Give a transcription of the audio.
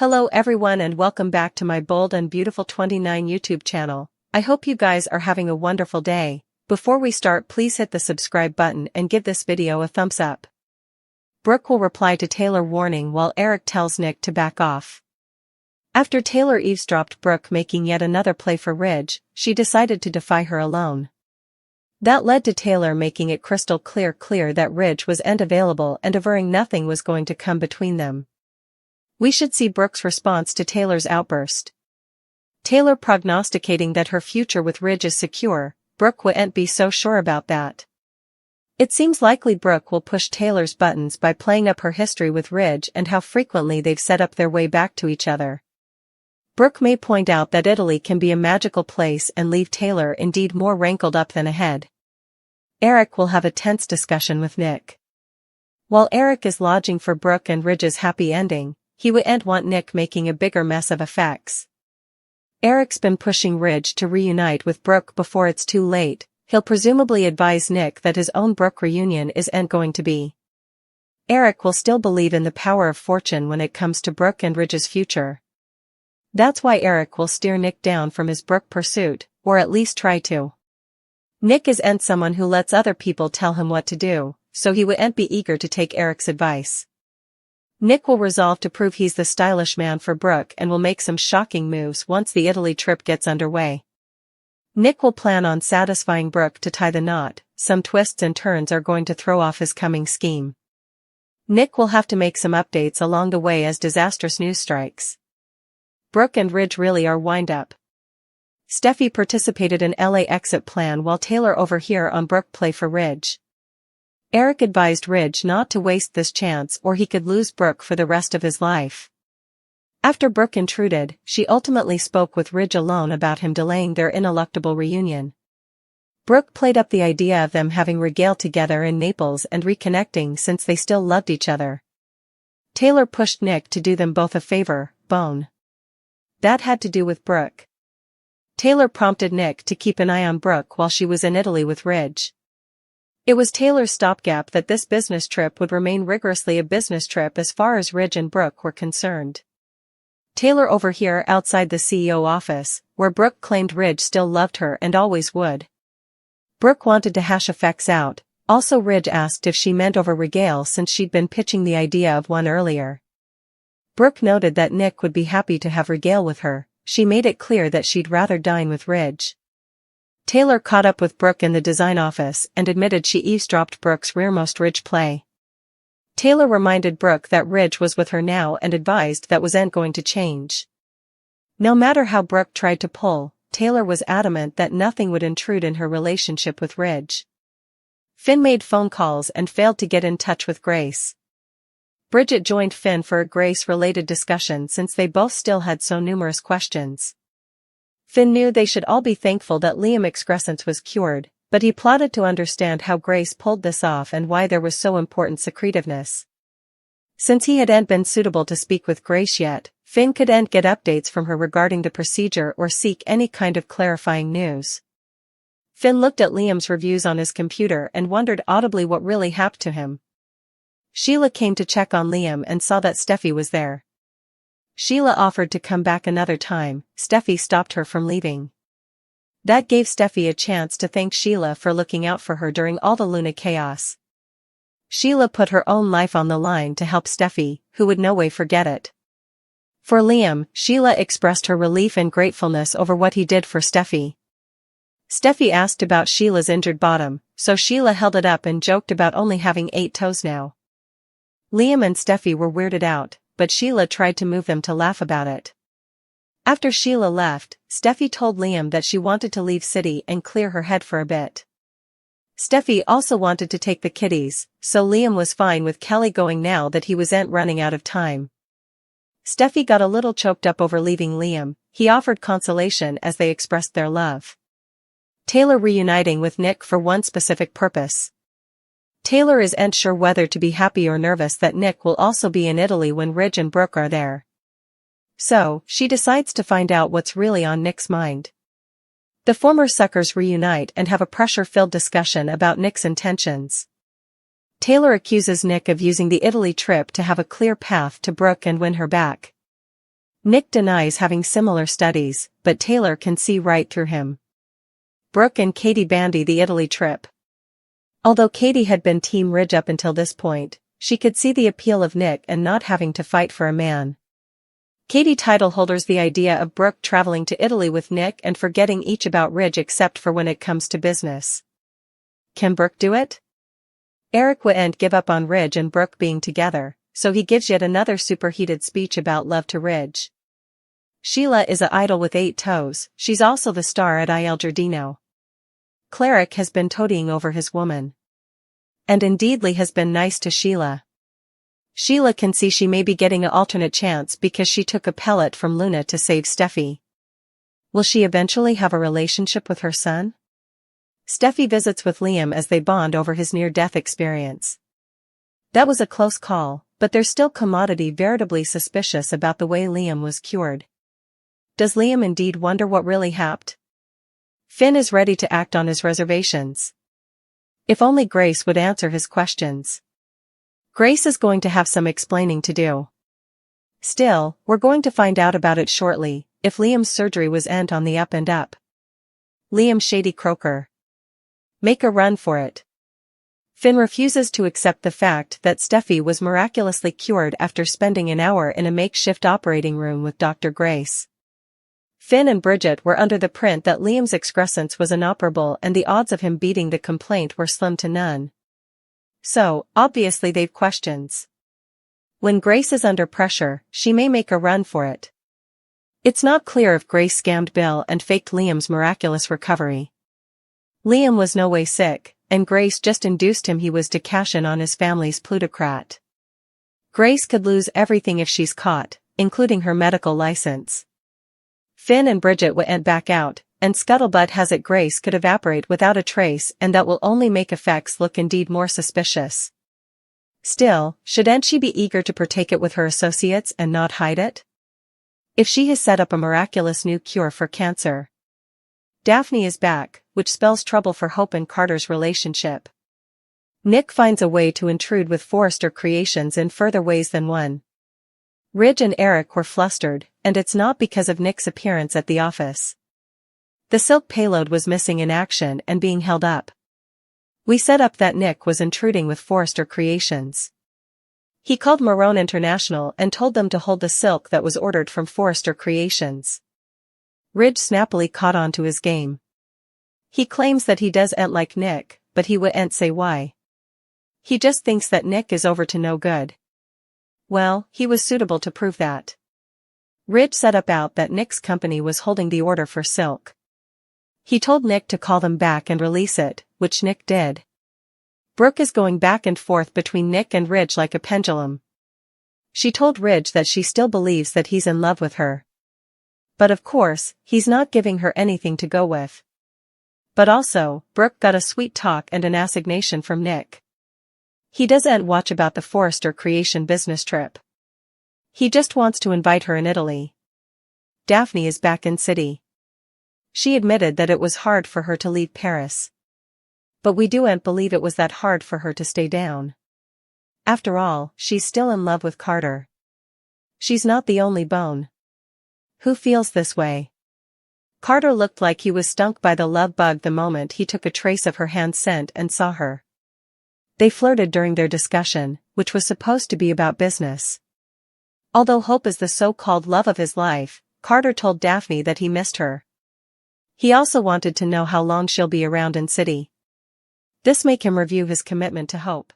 Hello everyone and welcome back to my Bold and Beautiful 29 YouTube channel. I hope you guys are having a wonderful day. Before we start, please hit the subscribe button and give this video a thumbs up. Brooke will reply to Taylor warning while Eric tells Nick to back off. After Taylor eavesdropped Brooke making yet another play for Ridge, she decided to defy her alone. That led to Taylor making it crystal clear that Ridge was unavailable and averring nothing was going to come between them. We should see Brooke's response to Taylor's outburst. Taylor prognosticating that her future with Ridge is secure, Brooke wouldn't be so sure about that. It seems likely Brooke will push Taylor's buttons by playing up her history with Ridge and how frequently they've set up their way back to each other. Brooke may point out that Italy can be a magical place and leave Taylor indeed more rankled up than ahead. Eric will have a tense discussion with Nick. While Eric is lodging for Brooke and Ridge's happy ending, he wouldn't want Nick making a bigger mess of effects. Eric's been pushing Ridge to reunite with Brooke before it's too late. He'll presumably advise Nick that his own Brooke reunion isn't going to be. Eric will still believe in the power of fortune when it comes to Brooke and Ridge's future. That's why Eric will steer Nick down from his Brooke pursuit, or at least try to. Nick isn't someone who lets other people tell him what to do, so he wouldn't be eager to take Eric's advice. Nick will resolve to prove he's the stylish man for Brooke and will make some shocking moves once the Italy trip gets underway. Nick will plan on satisfying Brooke to tie the knot. Some twists and turns are going to throw off his coming scheme. Nick will have to make some updates along the way as disastrous news strikes. Brooke and Ridge really are wind up. Steffi participated in LA exit plan while Taylor over here on Brooke play for Ridge. Eric advised Ridge not to waste this chance or he could lose Brooke for the rest of his life. After Brooke intruded, she ultimately spoke with Ridge alone about him delaying their ineluctable reunion. Brooke played up the idea of them having regaled together in Naples and reconnecting since they still loved each other. Taylor pushed Nick to do them both a favor, bone. That had to do with Brooke. Taylor prompted Nick to keep an eye on Brooke while she was in Italy with Ridge. It was Taylor's stopgap that this business trip would remain rigorously a business trip as far as Ridge and Brooke were concerned. Taylor over here outside the CEO office, where Brooke claimed Ridge still loved her and always would. Brooke wanted to hash effects out, also Ridge asked if she meant over regale since she'd been pitching the idea of one earlier. Brooke noted that Nick would be happy to have regale with her. She made it clear that she'd rather dine with Ridge. Taylor caught up with Brooke in the design office and admitted she eavesdropped Brooke's rearmost Ridge play. Taylor reminded Brooke that Ridge was with her now and advised that wasn't going to change. No matter how Brooke tried to pull, Taylor was adamant that nothing would intrude in her relationship with Ridge. Finn made phone calls and failed to get in touch with Grace. Bridget joined Finn for a Grace-related discussion since they both still had so numerous questions. Finn knew they should all be thankful that Liam's excrescence was cured, but he plotted to understand how Grace pulled this off and why there was so important secretiveness. Since he hadn't been suitable to speak with Grace yet, Finn couldn't get updates from her regarding the procedure or seek any kind of clarifying news. Finn looked at Liam's reviews on his computer and wondered audibly what really happened to him. Sheila came to check on Liam and saw that Steffi was there. Sheila offered to come back another time. Steffi stopped her from leaving. That gave Steffi a chance to thank Sheila for looking out for her during all the Luna chaos. Sheila put her own life on the line to help Steffi, who would no way forget it. For Liam, Sheila expressed her relief and gratefulness over what he did for Steffi. Steffi asked about Sheila's injured bottom, so Sheila held it up and joked about only having 8 toes now. Liam and Steffi were weirded out, but Sheila tried to move them to laugh about it. After Sheila left, Steffi told Liam that she wanted to leave city and clear her head for a bit. Steffi also wanted to take the kiddies, so Liam was fine with Kelly going now that he wasn't running out of time. Steffi got a little choked up over leaving Liam. He offered consolation as they expressed their love. Taylor reuniting with Nick for one specific purpose. Taylor isn't sure whether to be happy or nervous that Nick will also be in Italy when Ridge and Brooke are there. So, she decides to find out what's really on Nick's mind. The former suckers reunite and have a pressure-filled discussion about Nick's intentions. Taylor accuses Nick of using the Italy trip to have a clear path to Brooke and win her back. Nick denies having similar studies, but Taylor can see right through him. Brooke and Katie bandy the Italy trip. Although Katie had been Team Ridge up until this point, she could see the appeal of Nick and not having to fight for a man. Katie title holders the idea of Brooke traveling to Italy with Nick and forgetting each about Ridge except for when it comes to business. Can Brooke do it? Eric wouldn't give up on Ridge and Brooke being together, so he gives yet another superheated speech about love to Ridge. Sheila is a idol with 8 toes, she's also the star at Il Giardino. Cleric has been toadying over his woman. And indeedly has been nice to Sheila. Sheila can see she may be getting an alternate chance because she took a pellet from Luna to save Steffi. Will she eventually have a relationship with her son? Steffi visits with Liam as they bond over his near-death experience. That was a close call, but there's still Commodity veritably suspicious about the way Liam was cured. Does Liam indeed wonder what really happened? Finn is ready to act on his reservations. If only Grace would answer his questions. Grace is going to have some explaining to do. Still, we're going to find out about it shortly, if Liam's surgery was on the up and up. Liam Shady Croker. Make a run for it. Finn refuses to accept the fact that Steffi was miraculously cured after spending an hour in a makeshift operating room with Dr. Grace. Finn and Bridget were under the print that Liam's excrescence was inoperable and the odds of him beating the complaint were slim to none. So, obviously they've questions. When Grace is under pressure, she may make a run for it. It's not clear if Grace scammed Bill and faked Liam's miraculous recovery. Liam was no way sick, and Grace just induced him he was to cash in on his family's plutocrat. Grace could lose everything if she's caught, including her medical license. Finn and Bridget went back out, and scuttlebutt has it Grace could evaporate without a trace, and that will only make effects look indeed more suspicious. Still, shouldn't she be eager to partake it with her associates and not hide it? If she has set up a miraculous new cure for cancer. Daphne is back, which spells trouble for Hope and Carter's relationship. Nick finds a way to intrude with Forrester Creations in further ways than one. Ridge and Eric were flustered, and it's not because of Nick's appearance at the office. The silk payload was missing in action and being held up. We set up that Nick was intruding with Forrester Creations. He called Marone International and told them to hold the silk that was ordered from Forrester Creations. Ridge snappily caught on to his game. He claims that he doesn't like Nick, but he wouldn't say why. He just thinks that Nick is over to no good. Well, he was suitable to prove that. Ridge set up out that Nick's company was holding the order for silk. He told Nick to call them back and release it, which Nick did. Brooke is going back and forth between Nick and Ridge like a pendulum. She told Ridge that she still believes that he's in love with her. But of course, he's not giving her anything to go with. But also, Brooke got a sweet talk and an assignation from Nick. He doesn't watch about the Forrester Creation business trip. He just wants to invite her in Italy. Daphne is back in city. She admitted that it was hard for her to leave Paris. But we don't believe it was that hard for her to stay down. After all, she's still in love with Carter. She's not the only bone. Who feels this way? Carter looked like he was stung by the love bug the moment he took a trace of her hand scent and saw her. They flirted during their discussion, which was supposed to be about business. Although Hope is the so-called love of his life, Carter told Daphne that he missed her. He also wanted to know how long she'll be around in city. This made him review his commitment to Hope.